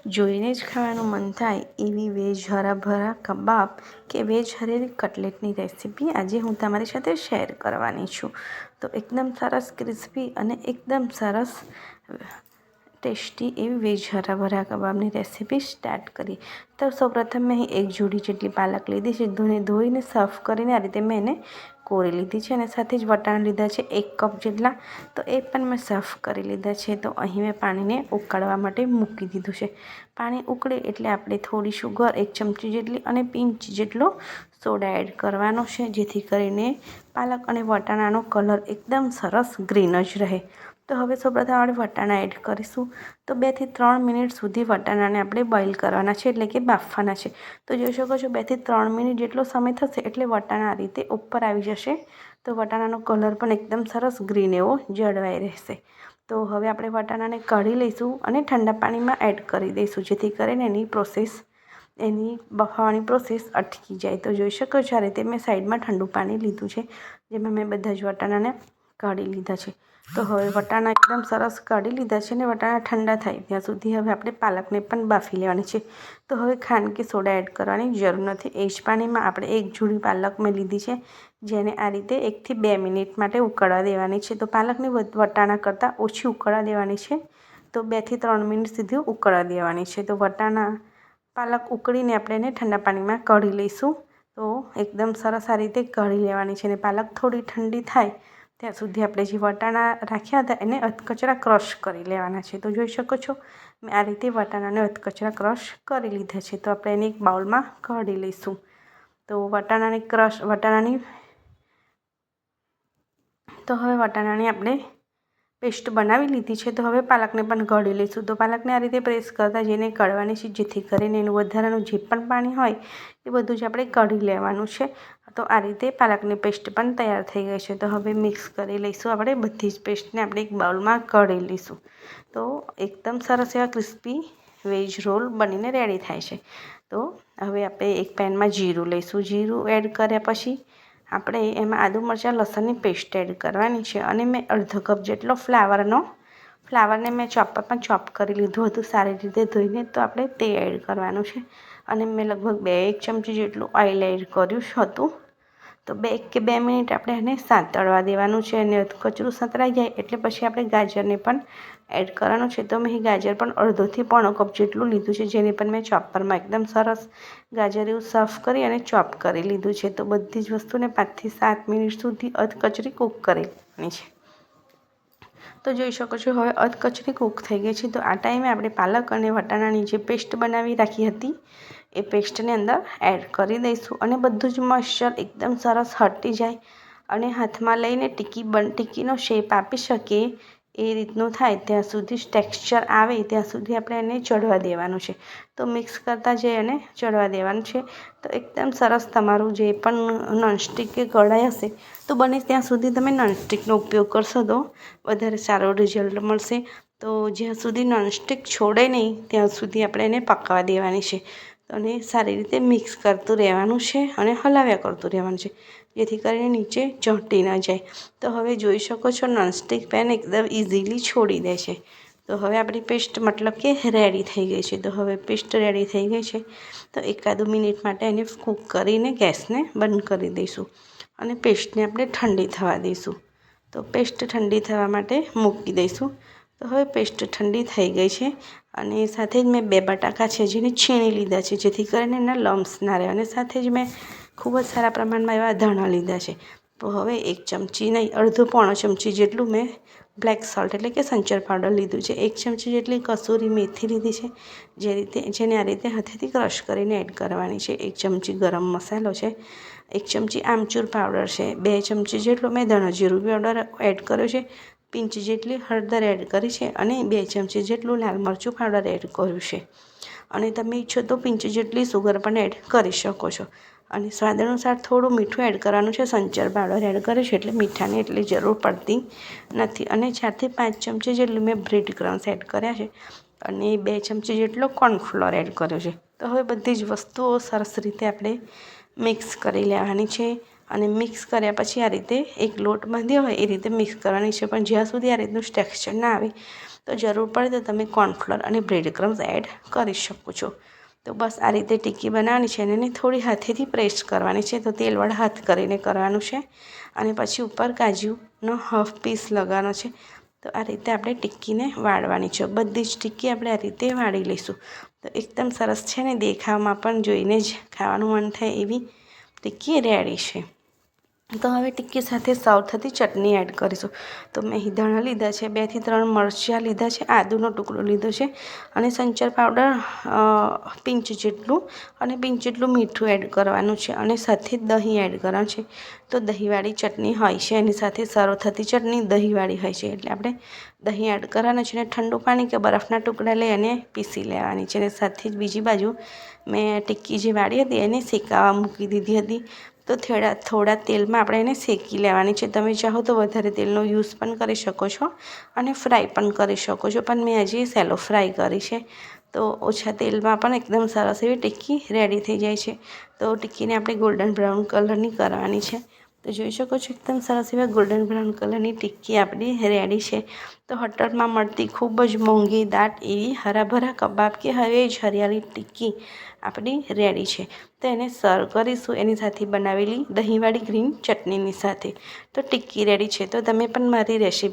જોઈને જ ખાવાનું મન થાય એવી વેજ હરાભરા કબાબ કે વેજ હરેરી કટલેટની રેસીપી આજે હું તમારી સાથે શેર કરવાની છું. તો એકદમ સરસ ક્રિસ્પી અને એકદમ સરસ ટેસ્ટી એવી વેજ હરાભરા કબાબની રેસીપી સ્ટાર્ટ કરી. તો સૌપ્રથમ મેં એક જોડી જેટલી પાલક લીધી છે. ધોઈને સાફ કરીને આ રીતે મેં એને કોરી લીધી છે અને સાથે જ વટાણા લીધા છે 1 કપ જેટલા. તો એ પણ મેં સાફ કરી લીધા છે. તો અહીં મેં પાણીને ઉકળવા માટે મૂકી દીધું છે. પાણી ઉકળે એટલે આપણે થોડી શુગર 1 ચમચી જેટલી અને પિંચ જેટલો સોડા એડ કરવાનો છે, જેથી કરીને પાલક અને વટાણાનો કલર એકદમ સરસ ગ્રીન જ રહે. તો હવે સૌપ્રથમ આપણે વટાણા એડ કરીશું. તો 2 થી 3 મિનિટ સુધી વટાણાને આપણે બોઇલ કરવાના છે, એટલે કે બાફવાના છે. તો જોઈ શકો છો 2 થી 3 મિનિટ જેટલો સમય થશે એટલે વટાણા આ રીતે ઉપર આવી જશે. તો વટાણાનો કલર પણ એકદમ સરસ ગ્રીન એવો જળવાઈ રહેશે. તો હવે આપણે વટાણાને કાઢી લઈશું અને ઠંડા પાણીમાં એડ કરી દઈશું, જેથી કરીને એની બફાવાની પ્રોસેસ અટકી જાય. તો જોઈ શકો છો આ રીતે મેં સાઈડમાં ઠંડુ પાણી લીધું છે, જેમાં મેં બધા જ વટાણાને કાઢી લીધા છે. તો હવે વટાણા એકદમ સરસ કાઢી લીધા છે અને વટાણા ઠંડા થાય ત્યાં સુધી હવે આપણે પાલકને પણ બાફી લેવાની છે. તો હવે ખાંડ કે સોડા એડ કરવાની જરૂર નથી. એ જ પાણીમાં આપણે 1 જોડી પાલક મેં લીધી છે, જેને આ રીતે 1 થી 2 મિનિટ માટે ઉકળવા દેવાની છે. તો પાલકને વટાણા કરતાં ઓછી ઉકળવા દેવાની છે. તો 2 થી 3 મિનિટ સુધી ઉકળવા દેવાની છે. તો પાલક ઉકળીને આપણે એને ઠંડા પાણીમાં કાઢી લઈશું. તો એકદમ સરસ આ રીતે કાઢી લેવાની છે અને પાલક થોડી ઠંડી થાય ત્યાં સુધી આપણે જે વટાણા રાખ્યા હતા એને અધકચરા ક્રશ કરી લેવાના છે. તો જોઈ શકો છો મેં આ રીતે વટાણાને અધકચરા ક્રશ કરી લીધા છે. તો આપણે એને એક બાઉલમાં કાઢી લઈશું. તો વટાણાની આપણે પેસ્ટ બનાવી લીધી છે. તો હવે પાલકને પણ કાઢી લઈશું. તો પાલકને આ રીતે પ્રેસ કરતાં જઈને કાઢવાની છે, જેથી કરીને એનું વધારાનું જે પણ પાણી હોય એ બધું જ આપણે કાઢી લેવાનું છે. તો આ રીતે પાલકની પેસ્ટ પણ તૈયાર થઈ ગઈ છે. તો હવે મિક્સ કરી લઈશું. આપણે બધી જ પેસ્ટને આપણે એક બાઉલમાં કાઢી લઈશું. તો એકદમ સરસ એવા ક્રિસ્પી વેજ રોલ બનીને રેડી થાય છે. તો હવે આપણે એક પેનમાં જીરું લઈશું. જીરું એડ કર્યા પછી આપણે એમાં આદુ મરચાં લસણની પેસ્ટ એડ કરવાની છે અને મેં અડધો કપ જેટલો ફ્લાવરને મેં ચોપરમાં ચોપ કરી લીધું હતું સારી રીતે ધોઈને. તો આપણે તે એડ કરવાનું છે અને મેં લગભગ 1 ચમચી જેટલું ઓઇલ એડ કર્યું હતું. તો 1 કે 2 મિનિટ આપણે એને સાંતળવા દેવાનું છે અને કચરું સંતળાઈ જાય એટલે પછી આપણે ગાજરને પણ એડ કરવાનું છે. તો મેં ગાજર પણ અડધોથી પોણો કપ જેટલું લીધું છે, જેને પણ મેં ચોપરમાં એકદમ સરસ ગાજર એવું સાફ કરી અને ચોપ કરી લીધું છે. તો બધી જ વસ્તુને 5 થી 7 મિનિટ સુધી અધકચરી કૂક કરી લેવાની છે. તો જોઈ શકો છો હવે અધકચરી કૂક થઈ ગઈ છે. તો આ ટાઈમે આપણે પાલક અને વટાણાની જે પેસ્ટ બનાવી રાખી હતી એ પેસ્ટને અંદર એડ કરી દઈશું અને બધું જ મોઇશ્ચર એકદમ સરસ હટી જાય અને હાથમાં લઈને ટિક્કીનો શેપ આપી શકીએ એ રીતનું થાય ત્યાં સુધી ટેક્સચર આવે ત્યાં સુધી આપણે એને ચડવા દેવાનું છે. તો મિક્સ કરતાં જઈ અને ચડવા દેવાનું છે. તો એકદમ સરસ તમારું જે પણ નોનસ્ટિક કે કઢાઈ હશે તો બને ત્યાં સુધી તમે નોનસ્ટિકનો ઉપયોગ કરશો તો વધારે સારો રિઝલ્ટ મળશે. તો જ્યાં સુધી નોનસ્ટિક છોડે નહીં ત્યાં સુધી આપણે એને પકાવવા દેવાની છે અને સારી રીતે મિક્સ કરતું રહેવાનું છે અને હલાવ્યા કરતું રહેવાનું છે, જેથી કરીને નીચે ચોંટી ન જાય. તો હવે જોઈ શકો છો નોનસ્ટિક પેન એકદમ ઇઝીલી છોડી દે છે. તો હવે આપણી પેસ્ટ મતલબ કે રેડી થઈ ગઈ છે. તો હવે પેસ્ટ રેડી થઈ ગઈ છે. તો એકાદ મિનિટ માટે એને કૂક કરીને ગેસને બંધ કરી દઈશું અને પેસ્ટને આપણે ઠંડી થવા દઈશું. તો પેસ્ટ ઠંડી થવા માટે મૂકી દઈશું. તો હવે પેસ્ટ ઠંડી થઈ ગઈ છે અને સાથે જ મેં 2 બટાકા છે જેને છીણી લીધા છે, જેથી કરીને એના લમ્સ ના રહે. અને સાથે જ મેં ખૂબ જ સારા પ્રમાણમાં એવા ધાણા લીધા છે. તો હવે 1 ચમચી નહીં, અડધો પોણો ચમચી જેટલું મેં બ્લેક સોલ્ટ એટલે કે સંચર પાવડર લીધું છે. 1 ચમચી જેટલી કસૂરી મેથી લીધી છે, જેને આ રીતે હાથેથી ક્રશ કરીને એડ કરવાની છે. 1 ચમચી ગરમ મસાલો છે, 1 ચમચી આમચૂર પાવડર છે, 2 ચમચી જેટલો મેં ધાણા જીરું પાવડર એડ કર્યો છે, પિંચ જેટલી હળદર એડ કરી છે અને 2 ચમચી જેટલું લાલ મરચું પાવડર એડ કર્યું છે. અને તમે ઈચ્છો તો પિંચ જેટલી સુગર પણ એડ કરી શકો છો. અને સ્વાદ અનુસાર થોડું મીઠું એડ કરવાનું છે. સંચર પાવડર એડ કર્યું છે એટલે મીઠાની એટલી જરૂર પડતી નથી. અને 4 થી 5 ચમચી જેટલું મેં બ્રેડ ક્રમ્સ એડ કર્યા છે અને 2 ચમચી જેટલો કોર્નફ્લોર એડ કર્યો છે. તો હવે બધી જ વસ્તુઓ સરસ રીતે આપણે મિક્સ કરી લેવાની છે અને મિક્સ કર્યા પછી આ રીતે એક લોટ બાંધ્યો હોય એ રીતે મિક્સ કરવાની છે. પણ જ્યાં સુધી આ રીતનું ટેક્સચર ના આવે તો જરૂર પડે તો તમે કોર્નફ્લોર અને બ્રેડ ક્રમ્સ એડ કરી શકો છો. તો બસ આ રીતે ટિક્કી બનાવવાની છે અને એને થોડી હાથેથી પ્રેસ કરવાની છે. તો તેલવાળા હાથ કરીને કરવાનું છે અને પછી ઉપર કાજુનો હાફ પીસ લગાવવાનો છે. તો આ રીતે આપણે ટિક્કીને વાળવાની છે. બધી જ ટિક્કી આપણે આ રીતે વાળી લઈશું. તો એકદમ સરસ છે ને, દેખાવમાં પણ જોઈને જ ખાવાનું મન થાય એવી ટિક્કી રેડી છે. તો હવે ટિક્કી સાથે સર્વ થતી ચટણી એડ કરીશું. તો મેં ધાણા લીધા છે, 2 થી 3 મરચાં લીધા છે, આદુનો ટુકડો લીધો છે અને સંચર પાવડર પિંચ જેટલું અને પિંચ જેટલું મીઠું એડ કરવાનું છે અને સાથે દહીં એડ કરવાનું છે. તો દહીંવાળી ચટણી હોય છે, એની સાથે સર્વ થતી ચટણી દહીંવાળી હોય છે, એટલે આપણે દહીં એડ કરવાનું છે અને ઠંડુ પાણી કે બરફના ટુકડા લઈ અને પીસી લેવાની છે. અને સાથે જ બીજી બાજુ મેં ટિક્કી જે વાળી હતી એને શેકાવા મૂકી દીધી હતી. તો થોડા તેલમાં આપણે એને શેકી લેવાની છે. તમે ચાહો તો વધારે તેલનો યુઝ પણ કરી શકો છો અને ફ્રાય પણ કરી શકો છો, પણ મેં હજી સેલો ફ્રાય કરી છે. તો ઓછા તેલમાં પણ એકદમ સરસ એવી ટિક્કી રેડી થઈ જાય છે. તો ટિક્કીને આપણે ગોલ્ડન બ્રાઉન કલરની કરવાની છે. તો જોઈ શકો છો એકદમ સરસ એવા ગોલ્ડન બ્રાઉન કલરની ટિક્કી આપણી રેડી છે. તો હોટલમાં મળતી ખૂબ જ મોંઘી દાટ એવી હરાભરા કબાબ કે હવે જ હરિયાળી ટિક્કી આપણી રેડી છે. તો એને સર્વ કરીશું એની સાથે બનાવેલી દહીંવાળી ગ્રીન ચટણીની સાથે. તો ટિક્કી રેડી છે. તો તમે પણ મારી રેસીપી